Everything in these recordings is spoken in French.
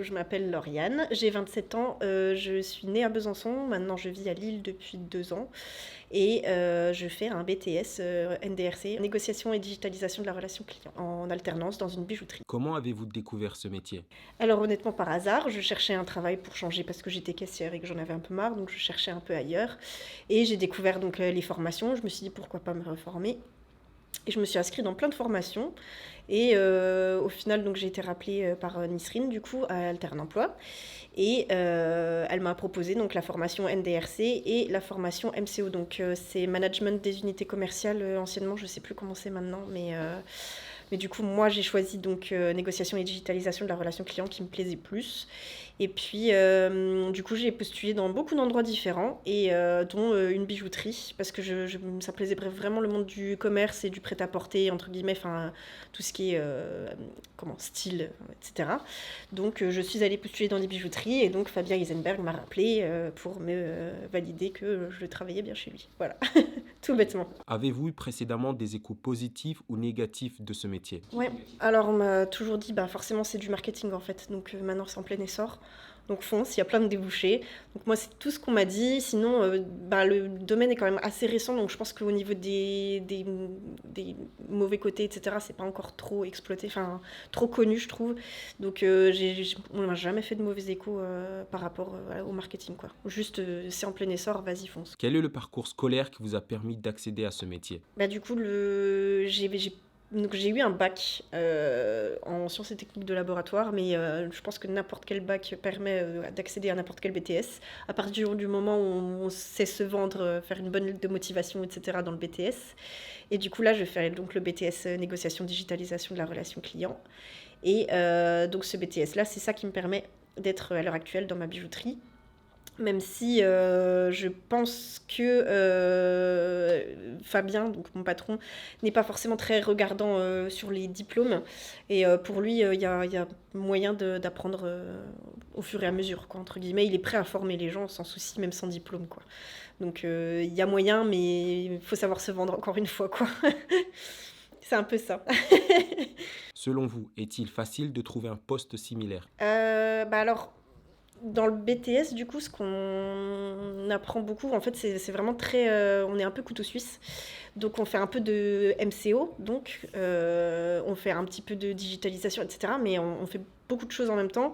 Je m'appelle Lauriane, j'ai 27 ans, je suis née à Besançon, maintenant je vis à Lille depuis 2 ans et je fais un BTS NDRC, négociation et digitalisation de la relation client, en alternance dans une bijouterie. Comment avez-vous découvert ce métier? Alors honnêtement par hasard, je cherchais un travail pour changer parce que j'étais caissière et que j'en avais un peu marre, donc je cherchais un peu ailleurs et j'ai découvert donc les formations, je me suis dit pourquoi pas me reformer. Et je me suis inscrite dans plein de formations. Et au final, donc, j'ai été rappelée par Nisrine, du coup, à Alterne Emploi. Et elle m'a proposé donc, la formation NDRC et la formation MCO. Donc, c'est Management des unités commerciales, anciennement, je ne sais plus comment c'est maintenant. Mais du coup, moi, j'ai choisi donc, négociation et digitalisation de la relation client qui me plaisait plus. Et puis, du coup, j'ai postulé dans beaucoup d'endroits différents, et dont une bijouterie, parce que ça me plaisait vraiment le monde du commerce et du prêt-à-porter, entre guillemets, enfin, tout ce qui est style, etc. Donc, je suis allée postuler dans des bijouteries, et donc Fabien Heisenberg m'a rappelé pour me valider que je travaillais bien chez lui. Voilà, tout bêtement. Avez-vous eu précédemment des échos positifs ou négatifs de ce métier? Ouais, alors on m'a toujours dit, bah forcément c'est du marketing en fait, donc maintenant c'est en plein essor. Donc fonce, il y a plein de débouchés. Donc moi c'est tout ce qu'on m'a dit. Sinon, bah, le domaine est quand même assez récent, donc je pense qu'au niveau des mauvais côtés, etc., c'est pas encore trop exploité, enfin trop connu je trouve. Donc on m'a jamais fait de mauvais échos par rapport au marketing quoi. Juste c'est en plein essor, vas-y fonce. Quel est le parcours scolaire qui vous a permis d'accéder à ce métier? Bah, du coup, donc j'ai eu un bac en sciences et techniques de laboratoire, mais je pense que n'importe quel bac permet d'accéder à n'importe quel BTS. À partir du moment où on sait se vendre, faire une bonne lettre de motivation, etc. dans le BTS. Et du coup, là, je fais donc le BTS négociation digitalisation de la relation client. Et donc ce BTS-là, c'est ça qui me permet d'être à l'heure actuelle dans ma bijouterie. Même si je pense que Fabien, donc mon patron, n'est pas forcément très regardant sur les diplômes. Et pour lui, il y a moyen d'apprendre au fur et à mesure, quoi, entre guillemets. Il est prêt à former les gens sans souci, même sans diplôme, quoi. Donc il y a moyen, mais il faut savoir se vendre encore une fois, quoi. C'est un peu ça. Selon vous, est-il facile de trouver un poste similaire? Bah alors, dans le BTS, du coup, ce qu'on apprend beaucoup, en fait, c'est vraiment très. On est un peu couteau suisse. Donc, on fait un peu de MCO, donc on fait un petit peu de digitalisation, etc. Mais on fait beaucoup de choses en même temps.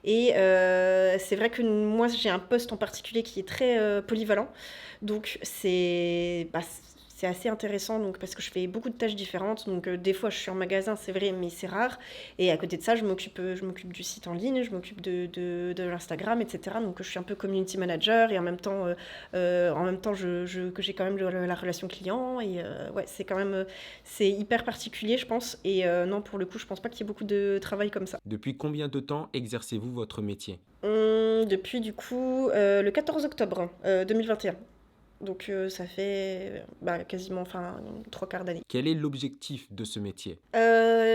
Et c'est vrai que moi, j'ai un poste en particulier qui est très polyvalent. Donc, c'est assez intéressant donc, parce que je fais beaucoup de tâches différentes. Donc, des fois, je suis en magasin, c'est vrai, mais c'est rare. Et à côté de ça, je m'occupe du site en ligne, je m'occupe de l'Instagram, etc. Donc je suis un peu community manager et en même temps que j'ai quand même la relation client. Et ouais, c'est quand même c'est hyper particulier, je pense. Et non, pour le coup, je pense pas qu'il y ait beaucoup de travail comme ça. Depuis combien de temps exercez-vous votre métier? Depuis du coup le 14 octobre 2021. Donc ça fait quasiment enfin 3 quarts d'année. Quel est l'objectif de ce métier?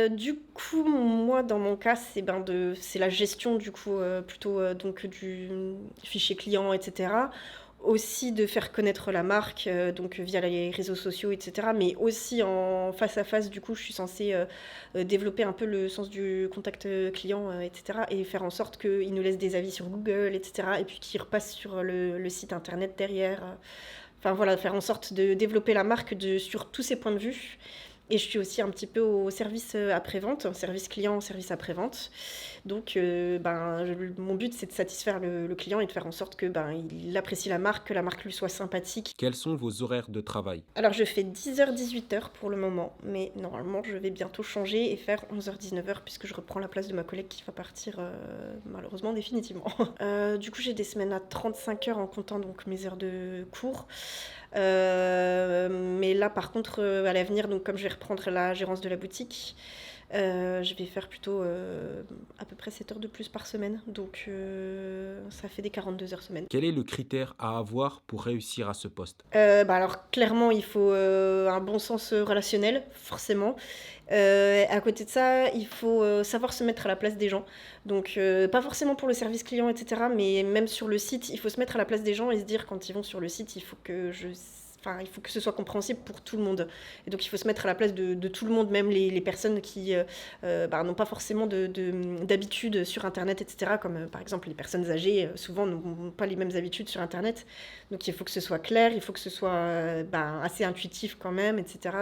Du coup, moi, dans mon cas, c'est la gestion du coup plutôt donc du fichier client, etc. Aussi de faire connaître la marque donc via les réseaux sociaux, etc. Mais aussi en face à face, du coup, je suis censée développer un peu le sens du contact client, etc. Et faire en sorte qu'ils nous laissent des avis sur Google, etc. Et puis qu'ils repassent sur le site internet derrière. Enfin voilà, faire en sorte de développer la marque sur tous ses points de vue. Et je suis aussi un petit peu au service après-vente, service client, service après-vente. Donc, mon but, c'est de satisfaire le client et de faire en sorte que il apprécie la marque, que la marque lui soit sympathique. Quels sont vos horaires de travail? Alors, je fais 10h, 18h pour le moment, mais normalement, je vais bientôt changer et faire 11h, 19h, puisque je reprends la place de ma collègue qui va partir malheureusement définitivement. Du coup, j'ai des semaines à 35 heures en comptant donc mes heures de cours. Mais là, par contre, à l'avenir, donc comme je vais reprendre la gérance de la boutique, je vais faire plutôt à peu près 7 heures de plus par semaine. Donc ça fait des 42 heures semaine. Quel est le critère à avoir pour réussir à ce poste? Alors clairement, il faut un bon sens relationnel, forcément. À côté de ça, il faut savoir se mettre à la place des gens. Donc pas forcément pour le service client, etc. Mais même sur le site, il faut se mettre à la place des gens et se dire quand ils vont sur le site, il faut que enfin, il faut que ce soit compréhensible pour tout le monde. Et donc, il faut se mettre à la place de tout le monde, même les personnes qui n'ont pas forcément d'habitude sur Internet, etc. Comme par exemple les personnes âgées, souvent n'ont pas les mêmes habitudes sur Internet. Donc, il faut que ce soit clair, il faut que ce soit assez intuitif quand même, etc.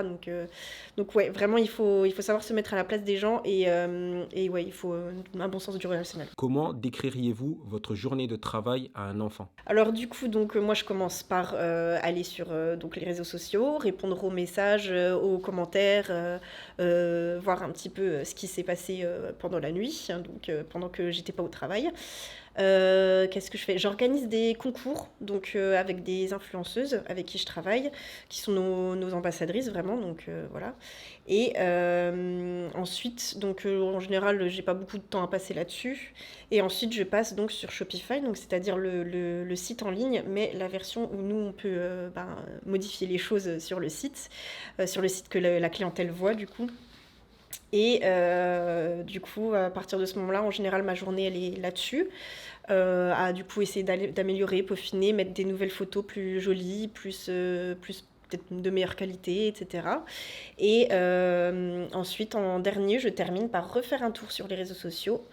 Donc ouais, vraiment, il faut savoir se mettre à la place des gens et ouais, il faut un bon sens du relationnel. Comment décririez-vous votre journée de travail à un enfant? Alors du coup, moi je commence par aller sur donc les réseaux sociaux, répondre aux messages, aux commentaires, voir un petit peu ce qui s'est passé pendant la nuit, hein, donc pendant que j'étais pas au travail. Qu'est-ce que je fais? J'organise des concours, donc avec des influenceuses avec qui je travaille, qui sont nos ambassadrices vraiment, donc voilà. Et ensuite, donc en général, j'ai pas beaucoup de temps à passer là-dessus. Et ensuite, je passe donc sur Shopify, donc c'est-à-dire le site en ligne, mais la version où nous on peut modifier les choses sur le site que la clientèle voit du coup. Et du coup, à partir de ce moment-là, en général, ma journée, elle est là-dessus. À du coup essayer d'améliorer, peaufiner, mettre des nouvelles photos plus jolies, plus peut-être de meilleure qualité, etc. Et ensuite, en dernier, je termine par refaire un tour sur les réseaux sociaux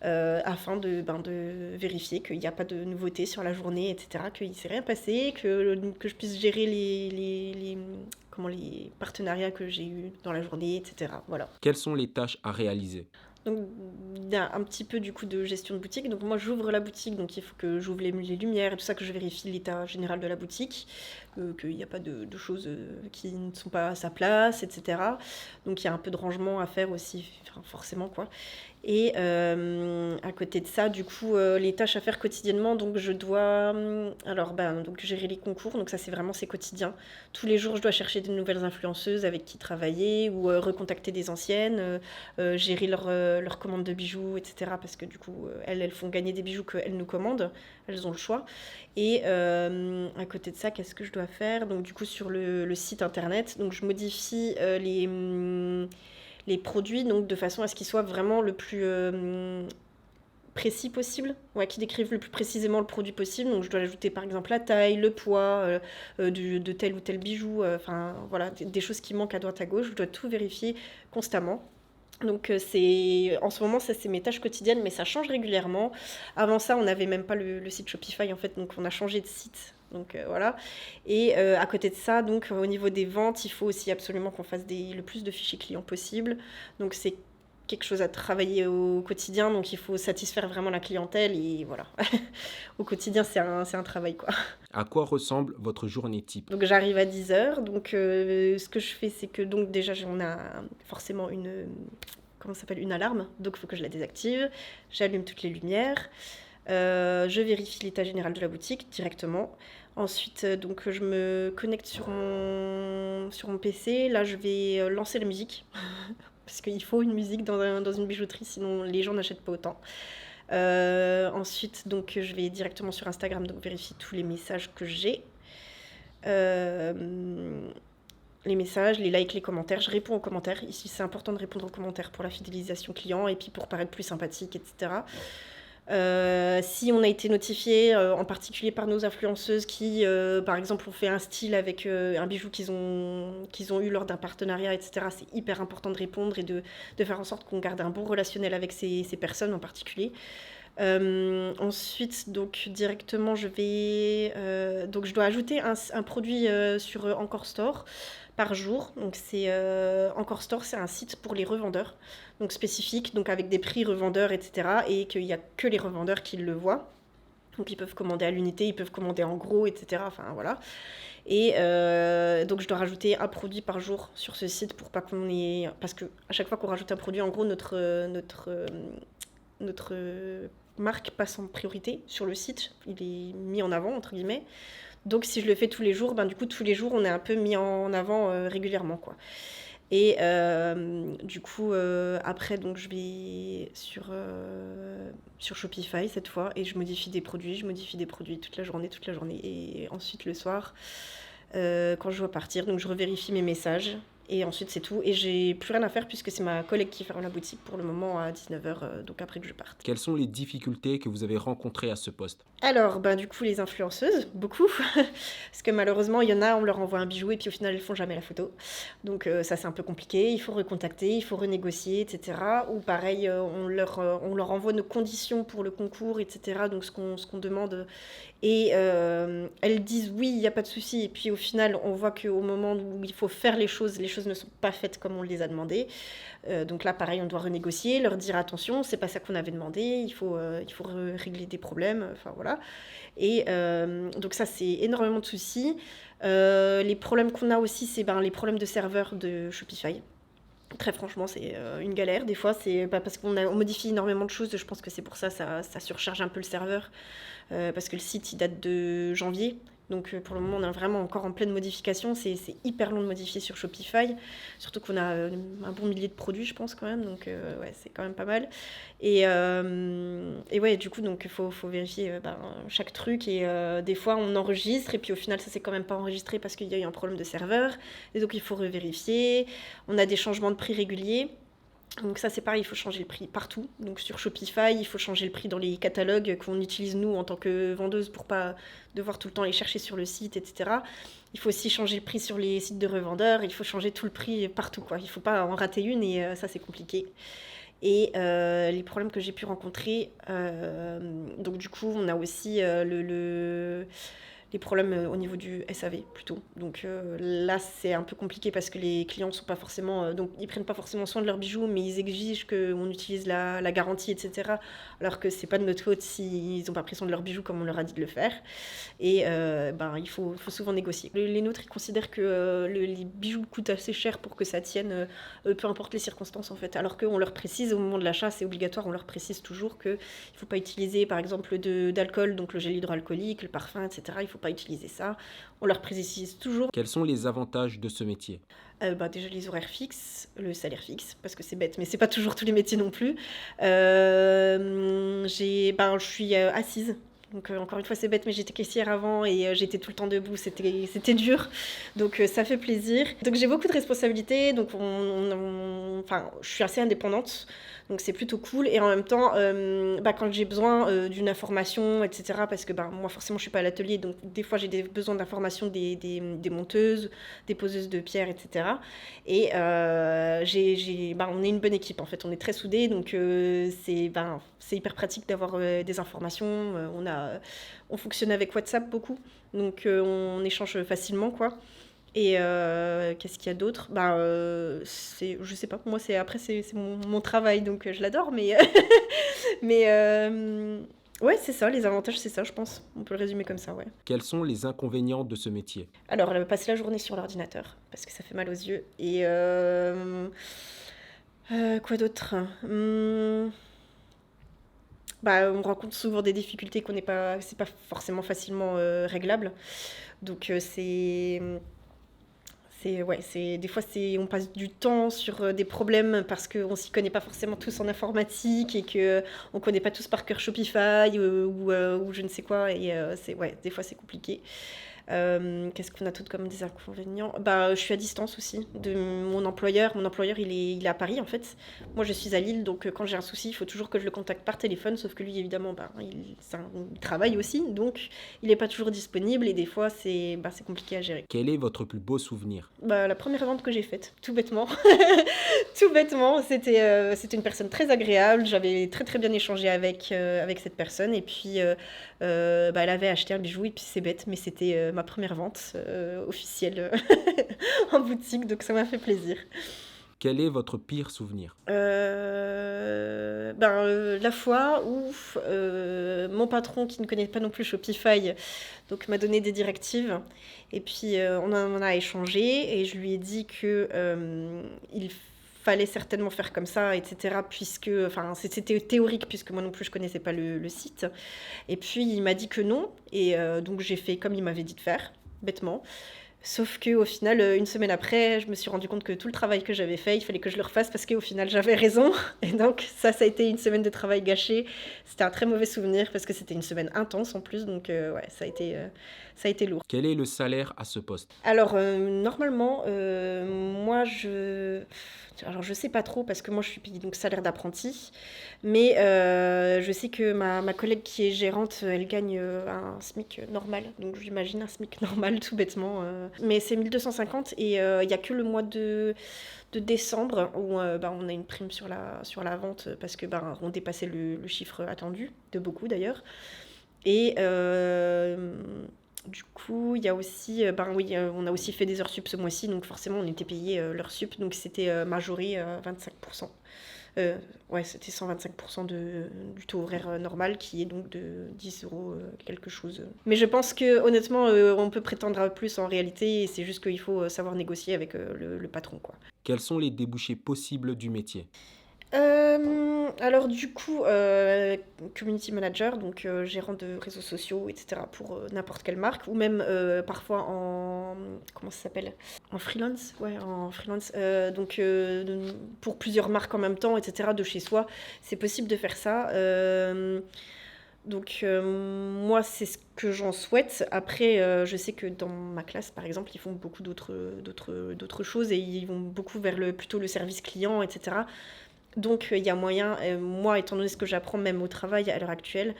afin de vérifier qu'il n'y a pas de nouveautés sur la journée, etc., qu'il ne s'est rien passé, que je puisse gérer les partenariats que j'ai eus dans la journée, etc. Voilà. Quelles sont les tâches à réaliser? Donc, il y a un petit peu du coup de gestion de boutique. Donc, moi, j'ouvre la boutique, donc il faut que j'ouvre les lumières et tout ça, que je vérifie l'état général de la boutique, qu'il n'y a pas de choses qui ne sont pas à sa place, etc. Donc, il y a un peu de rangement à faire aussi, enfin, forcément, quoi. Et à côté de ça, du coup, les tâches à faire quotidiennement, donc je dois donc gérer les concours, donc ça c'est quotidien. Tous les jours, je dois chercher de nouvelles influenceuses avec qui travailler ou recontacter des anciennes, gérer leurs commandes de bijoux, etc. Parce que du coup, elles font gagner des bijoux qu'elles nous commandent, elles ont le choix. Et à côté de ça, qu'est-ce que je dois faire? Donc du coup, sur le site internet, donc je modifie les produits donc de façon à ce qu'ils soient vraiment le plus précis possible, ouais, qui décrivent le plus précisément le produit possible. Donc je dois ajouter par exemple la taille, le poids de tel ou tel bijou, enfin voilà, des choses qui manquent à droite à gauche. Je dois tout vérifier constamment. Donc en ce moment, ça c'est mes tâches quotidiennes, mais ça change régulièrement. Avant ça, on n'avait même pas le site Shopify en fait, donc on a changé de site. Donc voilà. Et à côté de ça, donc au niveau des ventes, il faut aussi absolument qu'on fasse le plus de fichiers clients possible. Donc c'est quelque chose à travailler au quotidien, donc il faut satisfaire vraiment la clientèle et voilà. Au quotidien, c'est un travail quoi. À quoi ressemble votre journée type? Donc j'arrive à 10h, donc ce que je fais, c'est que donc déjà on a forcément comment ça s'appelle, une alarme, donc il faut que je la désactive. J'allume toutes les lumières. Je vérifie l'état général de la boutique directement. Ensuite, donc je me connecte sur mon PC. Là, je vais lancer la musique parce qu'il faut une musique dans une bijouterie, sinon les gens n'achètent pas autant. Ensuite, donc je vais directement sur Instagram, donc vérifier tous les messages que j'ai. Les messages, les likes, les commentaires. Je réponds aux commentaires. Ici, c'est important de répondre aux commentaires pour la fidélisation client et puis pour paraître plus sympathique, etc. Si on a été notifié en particulier par nos influenceuses qui, par exemple, ont fait un style avec un bijou qu'ils ont eu lors d'un partenariat, etc., c'est hyper important de répondre et de faire en sorte qu'on garde un bon relationnel avec ces personnes en particulier. Ensuite, donc directement, donc je dois ajouter un produit sur Encore Store par jour. Donc Encore Store, c'est un site pour les revendeurs, donc spécifique, donc avec des prix revendeurs, etc. Et qu'il n'y a que les revendeurs qui le voient. Donc ils peuvent commander à l'unité, ils peuvent commander en gros, etc. Enfin voilà. Et donc je dois rajouter un produit par jour sur ce site pour pas qu'on ait... Parce que à chaque fois qu'on rajoute un produit, en gros, notre marque passe en priorité sur le site. Il est mis en avant, entre guillemets. Donc si je le fais tous les jours, du coup tous les jours on est un peu mis en avant régulièrement quoi. Et du coup après donc je vais sur Shopify cette fois et je modifie des produits toute la journée et ensuite le soir quand je dois partir donc je revérifie mes messages Et ensuite, c'est tout. Et j'ai plus rien à faire puisque c'est ma collègue qui ferme la boutique pour le moment à 19h, donc après que je parte. Quelles sont les difficultés que vous avez rencontrées à ce poste? Alors, du coup, les influenceuses, beaucoup. Parce que malheureusement, il y en a, on leur envoie un bijou et puis au final, elles font jamais la photo. Donc ça, c'est un peu compliqué. Il faut recontacter, il faut renégocier, etc. Ou pareil, on leur envoie nos conditions pour le concours, etc. Donc ce qu'on demande. Et elles disent oui, il n'y a pas de souci. Et puis au final, on voit qu'au moment où il faut faire les choses ne sont pas faites comme on les a demandées. Donc là, pareil, on doit renégocier, leur dire attention, c'est pas ça qu'on avait demandé, il faut régler des problèmes, enfin voilà. Et donc ça, c'est énormément de soucis. Les problèmes qu'on a aussi, c'est les problèmes de serveur de Shopify. Très franchement, c'est une galère. Des fois, c'est parce qu'on modifie énormément de choses. Je pense que c'est pour ça surcharge un peu le serveur. Parce que le site, il date de janvier. Donc pour le moment, on est vraiment encore en pleine modification. C'est hyper long de modifier sur Shopify. Surtout qu'on a un bon millier de produits, je pense, quand même. Donc ouais, c'est quand même pas mal. Et ouais, du coup, donc il faut vérifier chaque truc. Et des fois, on enregistre. Et puis au final, ça s'est quand même pas enregistré parce qu'il y a eu un problème de serveur. Et donc il faut revérifier. On a des changements de prix réguliers. Donc ça c'est pareil, il faut changer le prix partout. Donc sur Shopify, il faut changer le prix dans les catalogues qu'on utilise nous en tant que vendeuse pour pas devoir tout le temps les chercher sur le site, etc. Il faut aussi changer le prix sur les sites de revendeurs, il faut changer tout le prix partout, quoi. Il faut pas en rater une et ça c'est compliqué. Et les problèmes que j'ai pu rencontrer, donc du coup on a aussi les problèmes au niveau du SAV plutôt. Donc là, c'est un peu compliqué parce que les clients sont pas forcément... donc ils prennent pas forcément soin de leurs bijoux, mais ils exigent qu'on utilise la garantie, etc. Alors que c'est pas de notre faute s'ils ont pas pris soin de leurs bijoux comme on leur a dit de le faire. Et il faut souvent négocier. Les nôtres, ils considèrent que les bijoux coûtent assez cher pour que ça tienne, peu importe les circonstances en fait. Alors qu'on leur précise au moment de l'achat, c'est obligatoire, on leur précise toujours qu'il ne faut pas utiliser par exemple d'alcool, donc le gel hydroalcoolique, le parfum, etc. Il ne faut pas utiliser ça. On leur précise toujours. Quels sont les avantages de ce métier? Déjà les horaires fixes, le salaire fixe, parce que c'est bête, mais c'est pas toujours tous les métiers non plus. Je suis assise. Donc encore une fois c'est bête mais j'étais caissière avant et j'étais tout le temps debout, c'était dur, donc ça fait plaisir. Donc j'ai beaucoup de responsabilités, donc je suis assez indépendante, donc c'est plutôt cool. Et en même temps quand j'ai besoin d'une information, etc., parce que moi forcément je suis pas à l'atelier, donc des fois j'ai besoin d'informations des monteuses, des poseuses de pierres, etc. Et on est une bonne équipe en fait, on est très soudés, donc c'est hyper pratique d'avoir des informations. On fonctionne avec WhatsApp beaucoup, donc on échange facilement, quoi. Et qu'est-ce qu'il y a d'autre? Je sais pas, pour moi c'est mon travail, donc je l'adore, mais ouais, c'est ça, les avantages, c'est ça, je pense. On peut le résumer comme ça, ouais. Quels sont les inconvénients de ce métier? Alors, passer la journée sur l'ordinateur, parce que ça fait mal aux yeux. Et quoi d'autre? On rencontre souvent des difficultés c'est pas forcément facilement réglable. Donc des fois on passe du temps sur des problèmes parce qu'on s'y connaît pas forcément tous en informatique et que on connaît pas tous par cœur Shopify ou je ne sais quoi, et des fois c'est compliqué. Qu'est-ce qu'on a tout comme des inconvénients? Je suis à distance aussi de mon employeur. Mon employeur, il est à Paris, en fait. Moi, je suis à Lille, donc quand j'ai un souci, il faut toujours que je le contacte par téléphone, sauf que lui, évidemment, il travaille aussi, donc il n'est pas toujours disponible, et des fois, c'est compliqué à gérer. Quel est votre plus beau souvenir? La première vente que j'ai faite, tout bêtement. Tout bêtement, c'était une personne très agréable. J'avais très très bien échangé avec cette personne, et puis elle avait acheté un bijou, et puis c'est bête, mais c'était ma première vente officielle en boutique, donc ça m'a fait plaisir. Quel est votre pire souvenir? La fois où mon patron, qui ne connaît pas non plus Shopify, donc m'a donné des directives, et puis on en a échangé, et je lui ai dit que il fallait certainement faire comme ça, etc., puisque c'était théorique, puisque moi non plus je connaissais pas le site. Et puis il m'a dit que non, et donc j'ai fait comme il m'avait dit de faire, bêtement. Sauf qu'au final, une semaine après, je me suis rendu compte que tout le travail que j'avais fait, il fallait que je le refasse parce qu'au final, j'avais raison. Et donc, ça a été une semaine de travail gâchée. C'était un très mauvais souvenir parce que c'était une semaine intense en plus. Donc, ouais, ça a été lourd. Quel est le salaire à ce poste? Alors, normalement, moi, alors je sais pas trop parce que moi je suis payée donc salaire d'apprenti, mais je sais que ma collègue qui est gérante, elle gagne un SMIC normal, donc j'imagine un SMIC normal tout bêtement. Mais c'est 1250 et il n'y a que le mois de décembre où bah, on a une prime sur la vente parce que bah, on dépassait le chiffre attendu, de beaucoup d'ailleurs. Et du coup, il y a aussi, ben oui, on a aussi fait des heures sup ce mois-ci, donc forcément on était payé l'heure sup, donc c'était majoré 25%. Ouais, c'était 125% du taux horaire normal, qui est donc de 10 euros quelque chose. Mais je pense que honnêtement, on peut prétendre à plus en réalité, et c'est juste qu'il faut savoir négocier avec le patron, quoi. Quels sont les débouchés possibles du métier? Alors du coup, community manager, donc gérant de réseaux sociaux, etc. pour n'importe quelle marque, ou même parfois en... Comment ça s'appelle? En freelance, ouais, en freelance. Donc pour plusieurs marques en même temps, etc. de chez soi, c'est possible de faire ça. Donc moi, c'est ce que j'en souhaite. Après, je sais que dans ma classe, par exemple, ils font beaucoup d'autres choses et ils vont beaucoup vers plutôt le service client, etc. Donc, il y a moyen, moi, étant donné ce que j'apprends même au travail à l'heure actuelle,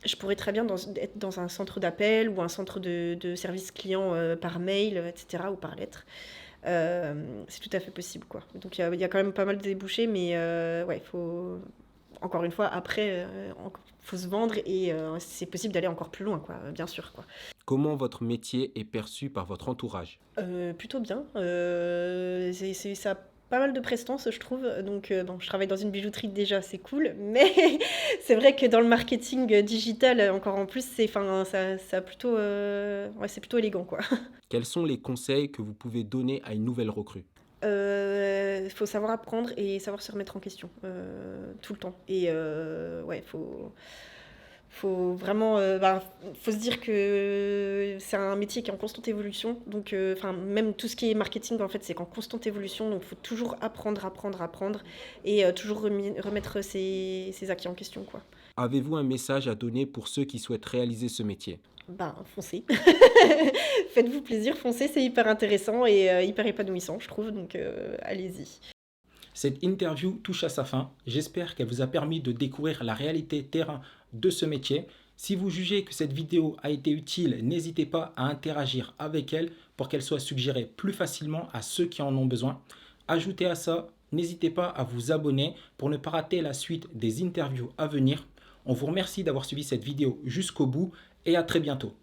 je pourrais très bien être dans un centre d'appel ou un centre de service client par mail, etc., ou par lettre. C'est tout à fait possible, quoi. Donc, il y a quand même pas mal de débouchés, mais ouais, encore une fois, après, faut se vendre et c'est possible d'aller encore plus loin, quoi, bien sûr, quoi. Comment votre métier est perçu par votre entourage? Plutôt bien. Ça a pas mal de prestance, je trouve. Donc, bon, je travaille dans une bijouterie déjà, c'est cool. Mais c'est vrai que dans le marketing digital, encore en plus, ça a plutôt, ouais, c'est plutôt élégant, quoi. Quels sont les conseils que vous pouvez donner à une nouvelle recrue? Il faut savoir apprendre et savoir se remettre en question tout le temps. Et ouais, faut vraiment, faut se dire que c'est un métier qui est en constante évolution. Donc, enfin, même tout ce qui est marketing, en fait, c'est qu'en constante évolution. Donc, il faut toujours apprendre et toujours remettre ses acquis en question, quoi. Avez-vous un message à donner pour ceux qui souhaitent réaliser ce métier? Ben, foncez. Faites-vous plaisir, foncez, c'est hyper intéressant et hyper épanouissant, je trouve. Donc, allez-y. Cette interview touche à sa fin. J'espère qu'elle vous a permis de découvrir la réalité terrain de ce métier. Si vous jugez que cette vidéo a été utile, n'hésitez pas à interagir avec elle pour qu'elle soit suggérée plus facilement à ceux qui en ont besoin. Ajoutez à ça, n'hésitez pas à vous abonner pour ne pas rater la suite des interviews à venir. On vous remercie d'avoir suivi cette vidéo jusqu'au bout et à très bientôt.